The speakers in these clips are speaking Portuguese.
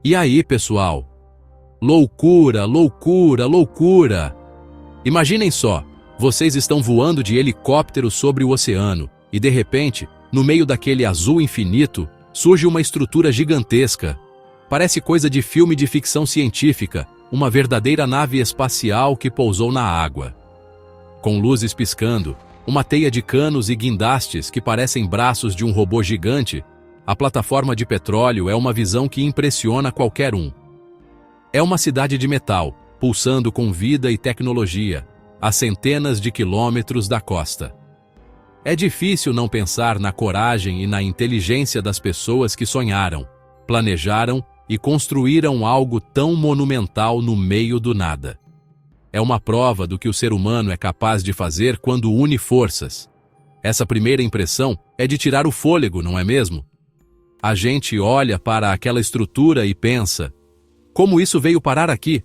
E aí, pessoal? Loucura, loucura, loucura! Imaginem só, vocês estão voando de helicóptero sobre o oceano e, de repente, no meio daquele azul infinito, surge uma estrutura gigantesca. Parece coisa de filme de ficção científica, uma verdadeira nave espacial que pousou na água. Com luzes piscando, uma teia de canos e guindastes que parecem braços de um robô gigante, a plataforma de petróleo é uma visão que impressiona qualquer um. É uma cidade de metal, pulsando com vida e tecnologia, a centenas de quilômetros da costa. É difícil não pensar na coragem e na inteligência das pessoas que sonharam, planejaram e construíram algo tão monumental no meio do nada. É uma prova do que o ser humano é capaz de fazer quando une forças. Essa primeira impressão é de tirar o fôlego, não é mesmo? A gente olha para aquela estrutura e pensa: como isso veio parar aqui?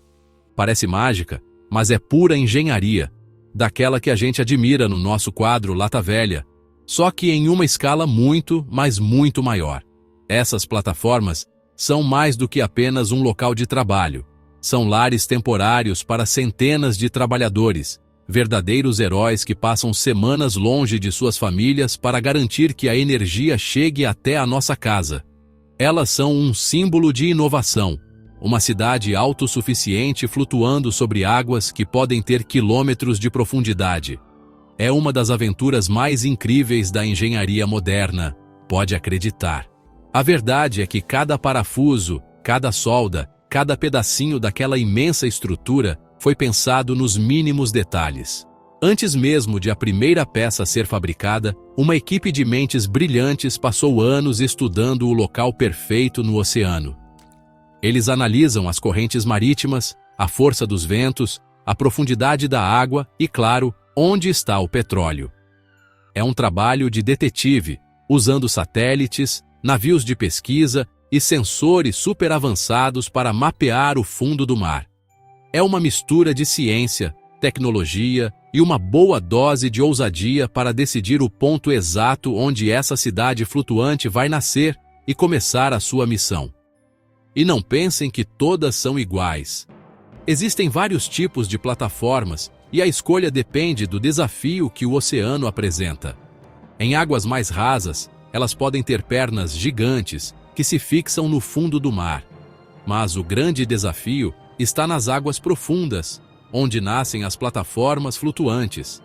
Parece mágica, mas é pura engenharia, daquela que a gente admira no nosso quadro Lata Velha, só que em uma escala muito, mas muito maior. Essas plataformas são mais do que apenas um local de trabalho. São lares temporários para centenas de trabalhadores, verdadeiros heróis que passam semanas longe de suas famílias para garantir que a energia chegue até a nossa casa. Elas são um símbolo de inovação, uma cidade autossuficiente flutuando sobre águas que podem ter quilômetros de profundidade. É uma das aventuras mais incríveis da engenharia moderna, pode acreditar. A verdade é que cada parafuso, cada solda, cada pedacinho daquela imensa estrutura foi pensado nos mínimos detalhes. Antes mesmo de a primeira peça ser fabricada, uma equipe de mentes brilhantes passou anos estudando o local perfeito no oceano. Eles analisam as correntes marítimas, a força dos ventos, a profundidade da água e, claro, onde está o petróleo. É um trabalho de detetive, usando satélites, navios de pesquisa e sensores super avançados para mapear o fundo do mar. É uma mistura de ciência, tecnologia e uma boa dose de ousadia para decidir o ponto exato onde essa cidade flutuante vai nascer e começar a sua missão. E não pensem que todas são iguais. Existem vários tipos de plataformas e a escolha depende do desafio que o oceano apresenta. Em águas mais rasas, elas podem ter pernas gigantes que se fixam no fundo do mar. Mas o grande desafio está nas águas profundas, onde nascem as plataformas flutuantes.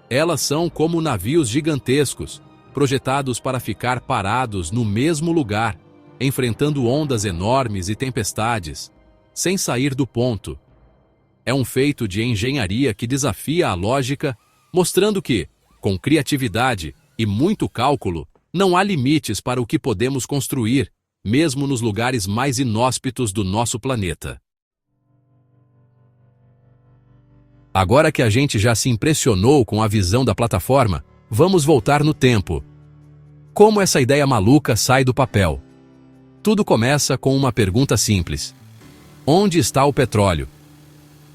Elas são como navios gigantescos, projetados para ficar parados no mesmo lugar, enfrentando ondas enormes e tempestades, sem sair do ponto. É um feito de engenharia que desafia a lógica, mostrando que, com criatividade e muito cálculo, não há limites para o que podemos construir, mesmo nos lugares mais inóspitos do nosso planeta. Agora que a gente já se impressionou com a visão da plataforma, vamos voltar no tempo. Como essa ideia maluca sai do papel? Tudo começa com uma pergunta simples: onde está o petróleo?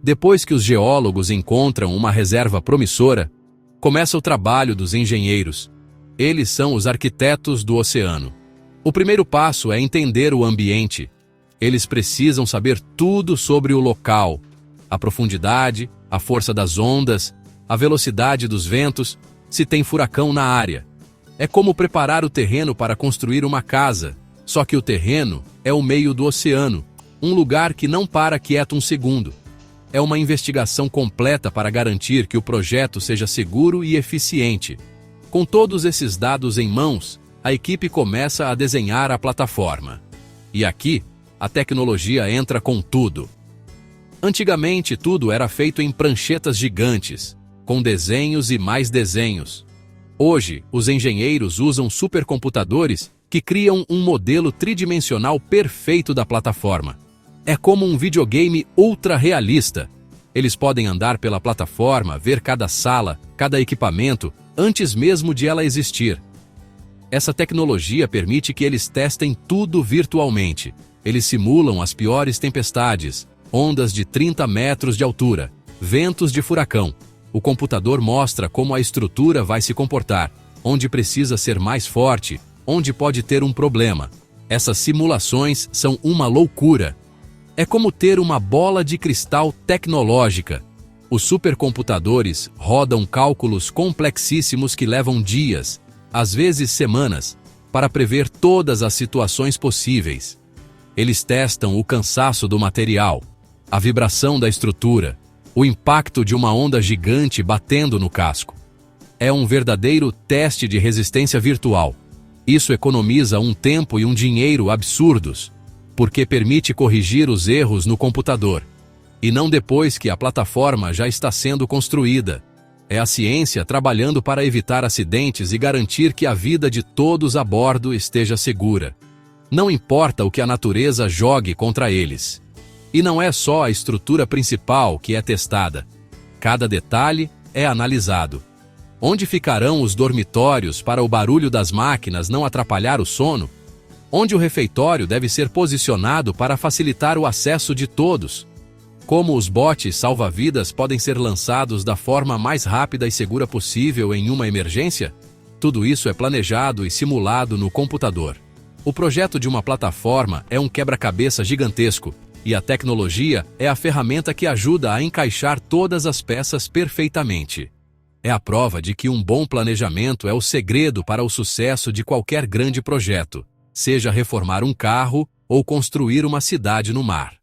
Depois que os geólogos encontram uma reserva promissora, começa o trabalho dos engenheiros. Eles são os arquitetos do oceano. O primeiro passo é entender o ambiente. Eles precisam saber tudo sobre o local, a profundidade, a força das ondas, a velocidade dos ventos, se tem furacão na área. É como preparar o terreno para construir uma casa, só que o terreno é o meio do oceano, um lugar que não para quieto um segundo. É uma investigação completa para garantir que o projeto seja seguro e eficiente. Com todos esses dados em mãos, a equipe começa a desenhar a plataforma. E aqui, a tecnologia entra com tudo. Antigamente, tudo era feito em pranchetas gigantes, com desenhos e mais desenhos. Hoje, os engenheiros usam supercomputadores que criam um modelo tridimensional perfeito da plataforma. É como um videogame ultra realista. Eles podem andar pela plataforma, ver cada sala, cada equipamento, antes mesmo de ela existir. Essa tecnologia permite que eles testem tudo virtualmente. Eles simulam as piores tempestades, ondas de 30 metros de altura, ventos de furacão. O computador mostra como a estrutura vai se comportar, onde precisa ser mais forte, onde pode ter um problema. Essas simulações são uma loucura. É como ter uma bola de cristal tecnológica. Os supercomputadores rodam cálculos complexíssimos que levam dias, às vezes semanas, para prever todas as situações possíveis. Eles testam o cansaço do material, a vibração da estrutura, o impacto de uma onda gigante batendo no casco. É um verdadeiro teste de resistência virtual. Isso economiza um tempo e um dinheiro absurdos, porque permite corrigir os erros no computador, e não depois que a plataforma já está sendo construída. É a ciência trabalhando para evitar acidentes e garantir que a vida de todos a bordo esteja segura. Não importa o que a natureza jogue contra eles. E não é só a estrutura principal que é testada. Cada detalhe é analisado. Onde ficarão os dormitórios para o barulho das máquinas não atrapalhar o sono? Onde o refeitório deve ser posicionado para facilitar o acesso de todos? Como os botes salva-vidas podem ser lançados da forma mais rápida e segura possível em uma emergência? Tudo isso é planejado e simulado no computador. O projeto de uma plataforma é um quebra-cabeça gigantesco, e a tecnologia é a ferramenta que ajuda a encaixar todas as peças perfeitamente. É a prova de que um bom planejamento é o segredo para o sucesso de qualquer grande projeto, seja reformar um carro ou construir uma cidade no mar.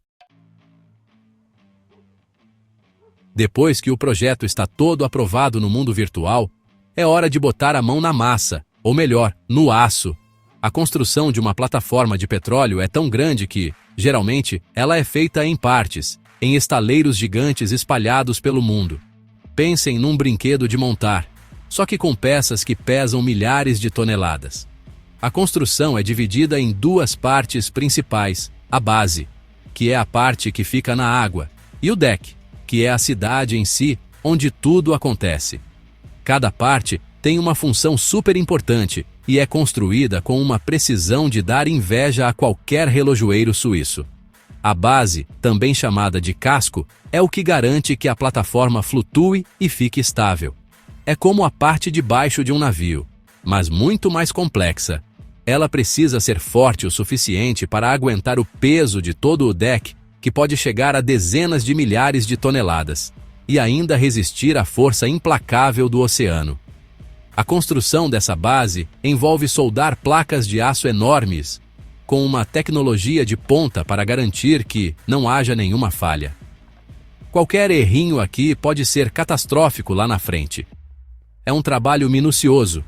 Depois que o projeto está todo aprovado no mundo virtual, é hora de botar a mão na massa, ou melhor, no aço. A construção de uma plataforma de petróleo é tão grande que, geralmente, ela é feita em partes, em estaleiros gigantes espalhados pelo mundo. Pensem num brinquedo de montar, só que com peças que pesam milhares de toneladas. A construção é dividida em duas partes principais: a base, que é a parte que fica na água, e o deck, que é a cidade em si, onde tudo acontece. Cada parte tem uma função super importante e é construída com uma precisão de dar inveja a qualquer relojoeiro suíço. A base, também chamada de casco, é o que garante que a plataforma flutue e fique estável. É como a parte de baixo de um navio, mas muito mais complexa. Ela precisa ser forte o suficiente para aguentar o peso de todo o deck, que pode chegar a dezenas de milhares de toneladas, e ainda resistir à força implacável do oceano. A construção dessa base envolve soldar placas de aço enormes, com uma tecnologia de ponta para garantir que não haja nenhuma falha. Qualquer errinho aqui pode ser catastrófico lá na frente. É um trabalho minucioso,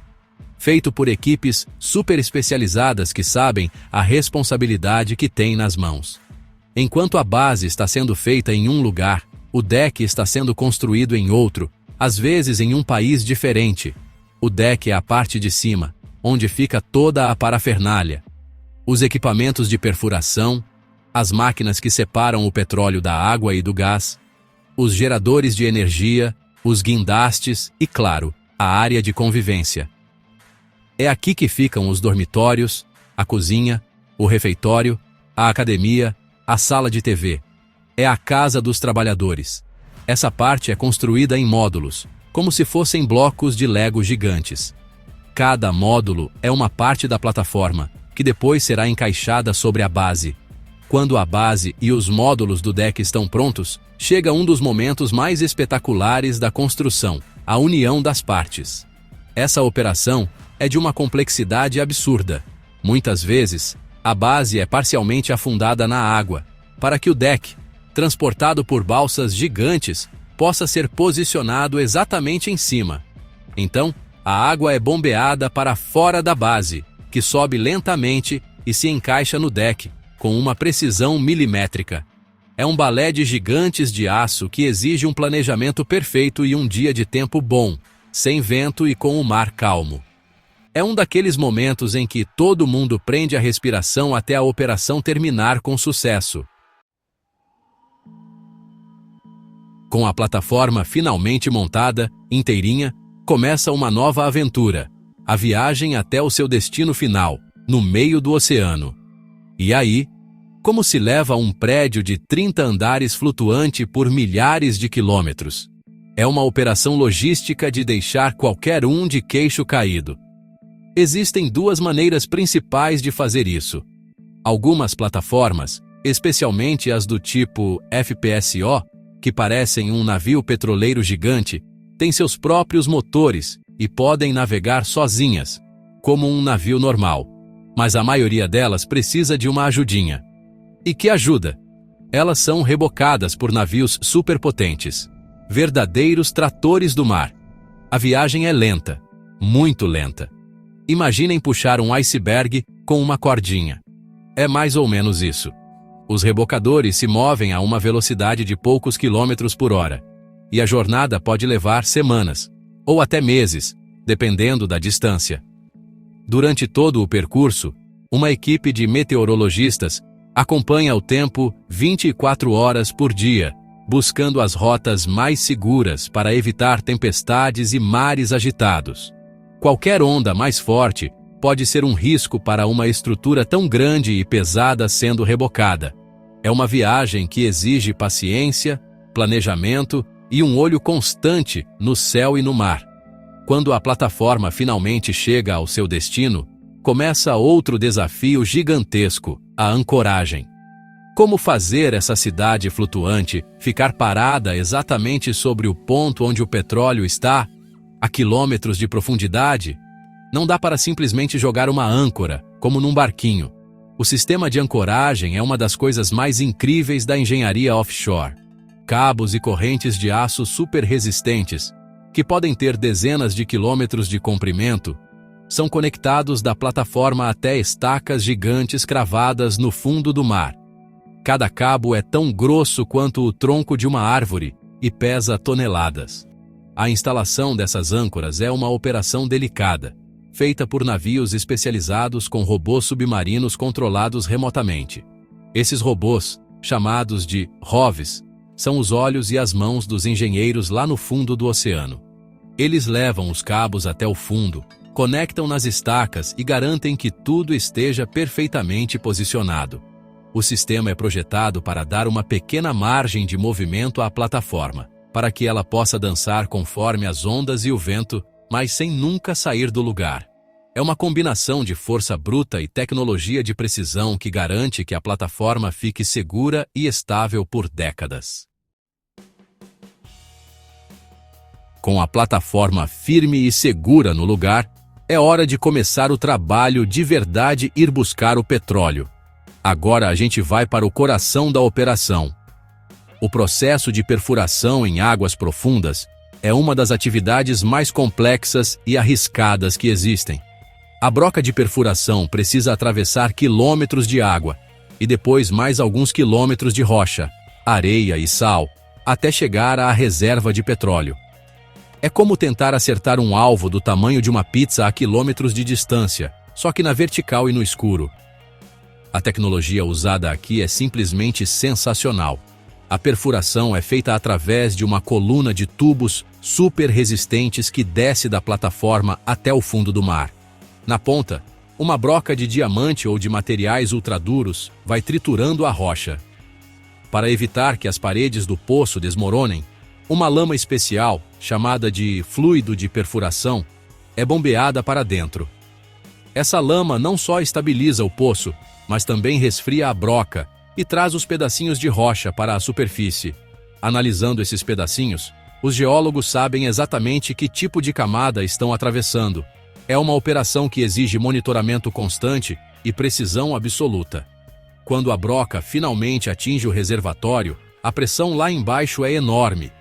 feito por equipes super especializadas que sabem a responsabilidade que têm nas mãos. Enquanto a base está sendo feita em um lugar, o deck está sendo construído em outro, às vezes em um país diferente. O deck é a parte de cima, onde fica toda a parafernália. Os equipamentos de perfuração, as máquinas que separam o petróleo da água e do gás, os geradores de energia, os guindastes e, claro, a área de convivência. É aqui que ficam os dormitórios, a cozinha, o refeitório, a academia, a sala de TV. É a casa dos trabalhadores. Essa parte é construída em módulos, como se fossem blocos de Lego gigantes. Cada módulo é uma parte da plataforma, que depois será encaixada sobre a base. Quando a base e os módulos do deck estão prontos, chega um dos momentos mais espetaculares da construção, a união das partes. Essa operação é de uma complexidade absurda. Muitas vezes, a base é parcialmente afundada na água, para que o deck, transportado por balsas gigantes, possa ser posicionado exatamente em cima. Então, a água é bombeada para fora da base, que sobe lentamente e se encaixa no deck, com uma precisão milimétrica. É um balé de gigantes de aço que exige um planejamento perfeito e um dia de tempo bom, sem vento e com o mar calmo. É um daqueles momentos em que todo mundo prende a respiração até a operação terminar com sucesso. Com a plataforma finalmente montada, inteirinha, começa uma nova aventura, a viagem até o seu destino final, no meio do oceano. E aí, como se leva um prédio de 30 andares flutuante por milhares de quilômetros? É uma operação logística de deixar qualquer um de queixo caído. Existem duas maneiras principais de fazer isso. Algumas plataformas, especialmente as do tipo FPSO, que parecem um navio petroleiro gigante, têm seus próprios motores e podem navegar sozinhas, como um navio normal. Mas a maioria delas precisa de uma ajudinha. E que ajuda? Elas são rebocadas por navios superpotentes, verdadeiros tratores do mar. A viagem é lenta, muito lenta. Imaginem puxar um iceberg com uma cordinha. É mais ou menos isso. Os rebocadores se movem a uma velocidade de poucos quilômetros por hora, e a jornada pode levar semanas, ou até meses, dependendo da distância. Durante todo o percurso, uma equipe de meteorologistas acompanha o tempo 24 horas por dia, buscando as rotas mais seguras para evitar tempestades e mares agitados. Qualquer onda mais forte pode ser um risco para uma estrutura tão grande e pesada sendo rebocada. É uma viagem que exige paciência, planejamento e um olho constante no céu e no mar. Quando a plataforma finalmente chega ao seu destino, começa outro desafio gigantesco, a ancoragem. Como fazer essa cidade flutuante ficar parada exatamente sobre o ponto onde o petróleo está, a quilômetros de profundidade? Não dá para simplesmente jogar uma âncora, como num barquinho. O sistema de ancoragem é uma das coisas mais incríveis da engenharia offshore. Cabos e correntes de aço super resistentes, que podem ter dezenas de quilômetros de comprimento, são conectados da plataforma até estacas gigantes cravadas no fundo do mar. Cada cabo é tão grosso quanto o tronco de uma árvore e pesa toneladas. A instalação dessas âncoras é uma operação delicada, feita por navios especializados com robôs submarinos controlados remotamente. Esses robôs, chamados de ROVs, são os olhos e as mãos dos engenheiros lá no fundo do oceano. Eles levam os cabos até o fundo, conectam nas estacas e garantem que tudo esteja perfeitamente posicionado. O sistema é projetado para dar uma pequena margem de movimento à plataforma, para que ela possa dançar conforme as ondas e o vento, mas sem nunca sair do lugar. É uma combinação de força bruta e tecnologia de precisão que garante que a plataforma fique segura e estável por décadas. Com a plataforma firme e segura no lugar, é hora de começar o trabalho de verdade, ir buscar o petróleo. Agora a gente vai para o coração da operação. O processo de perfuração em águas profundas é uma das atividades mais complexas e arriscadas que existem. A broca de perfuração precisa atravessar quilômetros de água e depois mais alguns quilômetros de rocha, areia e sal, até chegar à reserva de petróleo. É como tentar acertar um alvo do tamanho de uma pizza a quilômetros de distância, só que na vertical e no escuro. A tecnologia usada aqui é simplesmente sensacional. A perfuração é feita através de uma coluna de tubos super resistentes que desce da plataforma até o fundo do mar. Na ponta, uma broca de diamante ou de materiais ultraduros vai triturando a rocha. Para evitar que as paredes do poço desmoronem, uma lama especial, chamada de fluido de perfuração, é bombeada para dentro. Essa lama não só estabiliza o poço, mas também resfria a broca e traz os pedacinhos de rocha para a superfície. Analisando esses pedacinhos, os geólogos sabem exatamente que tipo de camada estão atravessando. É uma operação que exige monitoramento constante e precisão absoluta. Quando a broca finalmente atinge o reservatório, a pressão lá embaixo é enorme.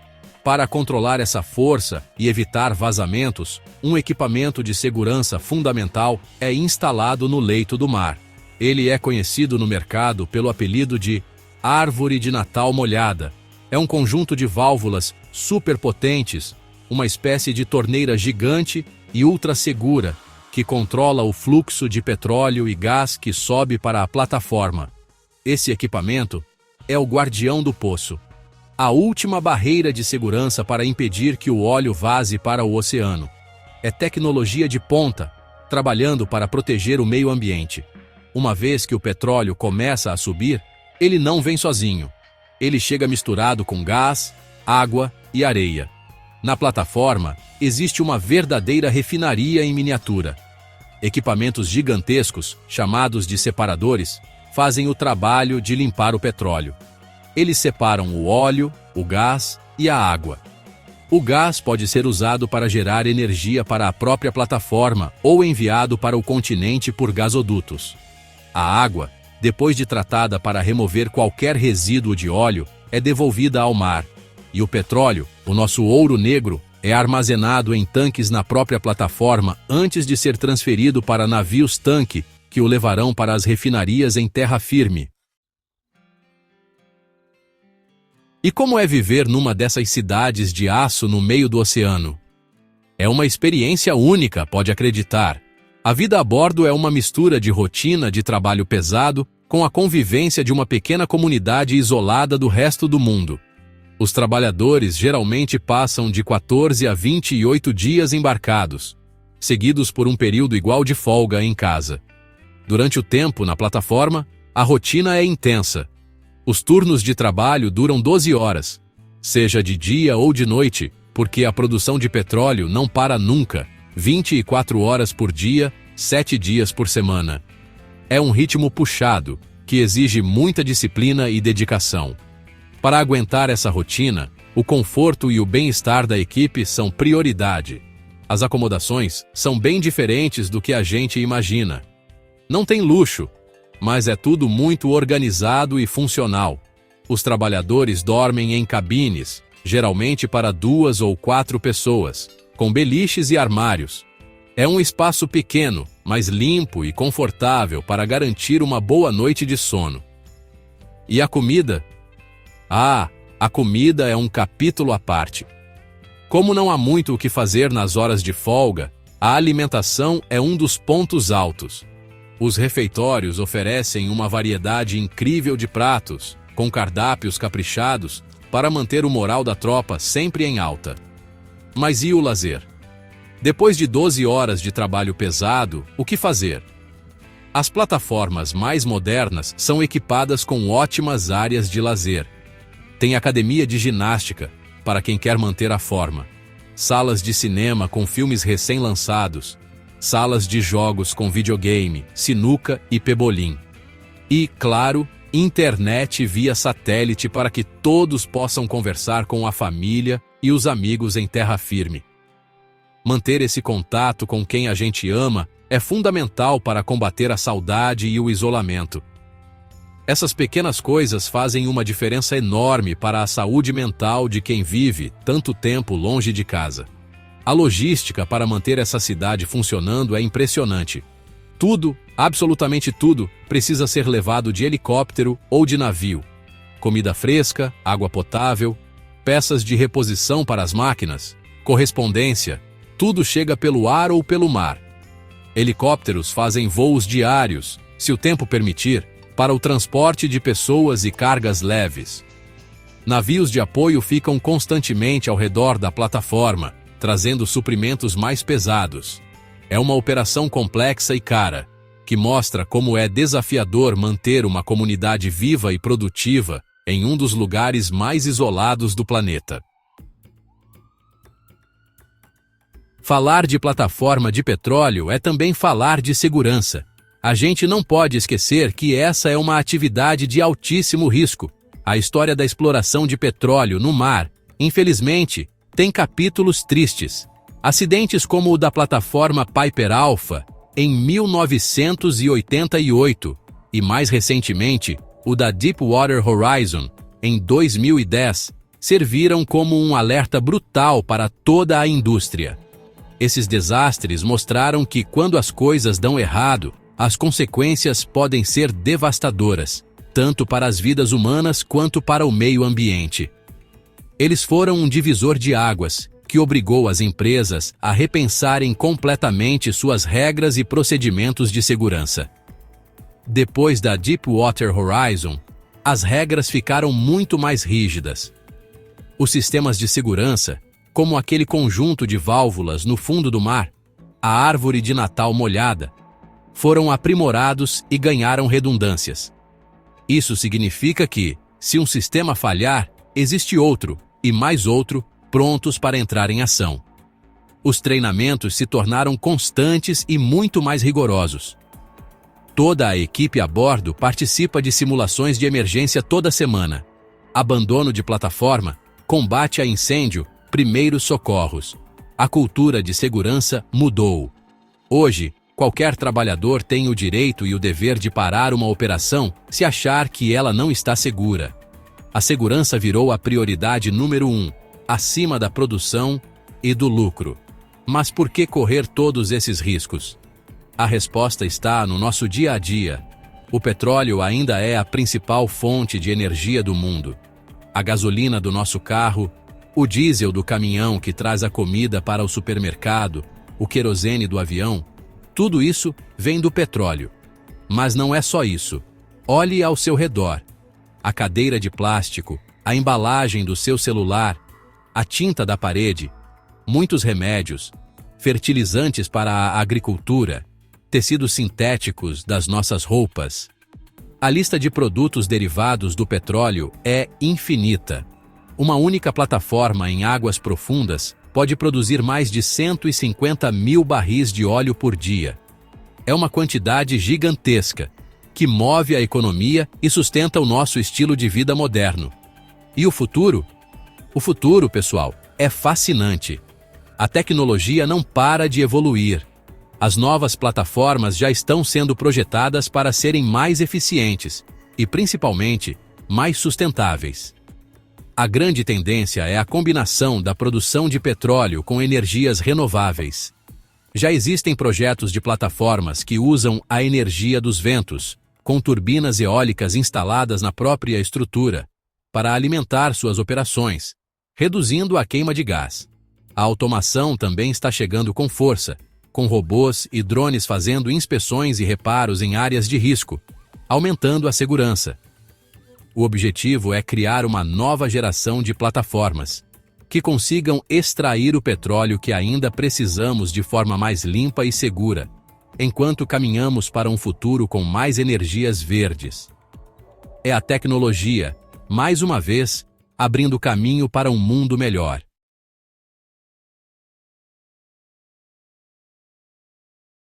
Para controlar essa força e evitar vazamentos, um equipamento de segurança fundamental é instalado no leito do mar. Ele é conhecido no mercado pelo apelido de árvore de Natal molhada. É um conjunto de válvulas superpotentes, uma espécie de torneira gigante e ultra segura, que controla o fluxo de petróleo e gás que sobe para a plataforma. Esse equipamento é o guardião do poço, a última barreira de segurança para impedir que o óleo vaze para o oceano. É tecnologia de ponta, trabalhando para proteger o meio ambiente. Uma vez que o petróleo começa a subir, ele não vem sozinho. Ele chega misturado com gás, água e areia. Na plataforma, existe uma verdadeira refinaria em miniatura. Equipamentos gigantescos, chamados de separadores, fazem o trabalho de limpar o petróleo. Eles separam o óleo, o gás e a água. O gás pode ser usado para gerar energia para a própria plataforma ou enviado para o continente por gasodutos. A água, depois de tratada para remover qualquer resíduo de óleo, é devolvida ao mar. E o petróleo, o nosso ouro negro, é armazenado em tanques na própria plataforma antes de ser transferido para navios-tanque que o levarão para as refinarias em terra firme. E como é viver numa dessas cidades de aço no meio do oceano? É uma experiência única, pode acreditar. A vida a bordo é uma mistura de rotina de trabalho pesado com a convivência de uma pequena comunidade isolada do resto do mundo. Os trabalhadores geralmente passam de 14 a 28 dias embarcados, seguidos por um período igual de folga em casa. Durante o tempo na plataforma, a rotina é intensa. Os turnos de trabalho duram 12 horas, seja de dia ou de noite, porque a produção de petróleo não para nunca, 24 horas por dia, 7 dias por semana. É um ritmo puxado, que exige muita disciplina e dedicação. Para aguentar essa rotina, o conforto e o bem-estar da equipe são prioridade. As acomodações são bem diferentes do que a gente imagina. Não tem luxo, mas é tudo muito organizado e funcional. Os trabalhadores dormem em cabines, geralmente para 2 ou 4 pessoas, com beliches e armários. É um espaço pequeno, mas limpo e confortável para garantir uma boa noite de sono. E a comida? A comida é um capítulo à parte. Como não há muito o que fazer nas horas de folga, a alimentação é um dos pontos altos. Os refeitórios oferecem uma variedade incrível de pratos, com cardápios caprichados, para manter o moral da tropa sempre em alta. Mas e o lazer? Depois de 12 horas de trabalho pesado, o que fazer? As plataformas mais modernas são equipadas com ótimas áreas de lazer. Tem academia de ginástica, para quem quer manter a forma. Salas de cinema com filmes recém-lançados. Salas de jogos com videogame, sinuca e pebolim. E, claro, internet via satélite para que todos possam conversar com a família e os amigos em terra firme. Manter esse contato com quem a gente ama é fundamental para combater a saudade e o isolamento. Essas pequenas coisas fazem uma diferença enorme para a saúde mental de quem vive tanto tempo longe de casa. A logística para manter essa cidade funcionando é impressionante. Tudo, absolutamente tudo, precisa ser levado de helicóptero ou de navio. Comida fresca, água potável, peças de reposição para as máquinas, correspondência, tudo chega pelo ar ou pelo mar. Helicópteros fazem voos diários, se o tempo permitir, para o transporte de pessoas e cargas leves. Navios de apoio ficam constantemente ao redor da plataforma, trazendo suprimentos mais pesados. É uma operação complexa e cara, que mostra como é desafiador manter uma comunidade viva e produtiva em um dos lugares mais isolados do planeta. Falar de plataforma de petróleo é também falar de segurança. A gente não pode esquecer que essa é uma atividade de altíssimo risco. A história da exploração de petróleo no mar, infelizmente, tem capítulos tristes. Acidentes como o da plataforma Piper Alpha, em 1988, e mais recentemente, o da Deepwater Horizon, em 2010, serviram como um alerta brutal para toda a indústria. Esses desastres mostraram que, quando as coisas dão errado, as consequências podem ser devastadoras, tanto para as vidas humanas quanto para o meio ambiente. Eles foram um divisor de águas, que obrigou as empresas a repensarem completamente suas regras e procedimentos de segurança. Depois da Deepwater Horizon, as regras ficaram muito mais rígidas. Os sistemas de segurança, como aquele conjunto de válvulas no fundo do mar, a árvore de Natal molhada, foram aprimorados e ganharam redundâncias. Isso significa que, se um sistema falhar, existe outro, e mais outro, prontos para entrar em ação. Os treinamentos se tornaram constantes e muito mais rigorosos. Toda a equipe a bordo participa de simulações de emergência toda semana. Abandono de plataforma, combate a incêndio, primeiros socorros. A cultura de segurança mudou. Hoje, qualquer trabalhador tem o direito e o dever de parar uma operação se achar que ela não está segura. A segurança virou a prioridade número 1, acima da produção e do lucro. Mas por que correr todos esses riscos? A resposta está no nosso dia a dia. O petróleo ainda é a principal fonte de energia do mundo. A gasolina do nosso carro, o diesel do caminhão que traz a comida para o supermercado, o querosene do avião, tudo isso vem do petróleo. Mas não é só isso. Olhe ao seu redor. A cadeira de plástico, a embalagem do seu celular, a tinta da parede, muitos remédios, fertilizantes para a agricultura, tecidos sintéticos das nossas roupas. A lista de produtos derivados do petróleo é infinita. Uma única plataforma em águas profundas pode produzir mais de 150 mil barris de óleo por dia. É uma quantidade gigantesca, que move a economia e sustenta o nosso estilo de vida moderno. E o futuro? O futuro, pessoal, é fascinante. A tecnologia não para de evoluir. As novas plataformas já estão sendo projetadas para serem mais eficientes e, principalmente, mais sustentáveis. A grande tendência é a combinação da produção de petróleo com energias renováveis. Já existem projetos de plataformas que usam a energia dos ventos, com turbinas eólicas instaladas na própria estrutura, para alimentar suas operações, reduzindo a queima de gás. A automação também está chegando com força, com robôs e drones fazendo inspeções e reparos em áreas de risco, aumentando a segurança. O objetivo é criar uma nova geração de plataformas que consigam extrair o petróleo que ainda precisamos de forma mais limpa e segura, enquanto caminhamos para um futuro com mais energias verdes. É a tecnologia, mais uma vez, abrindo caminho para um mundo melhor.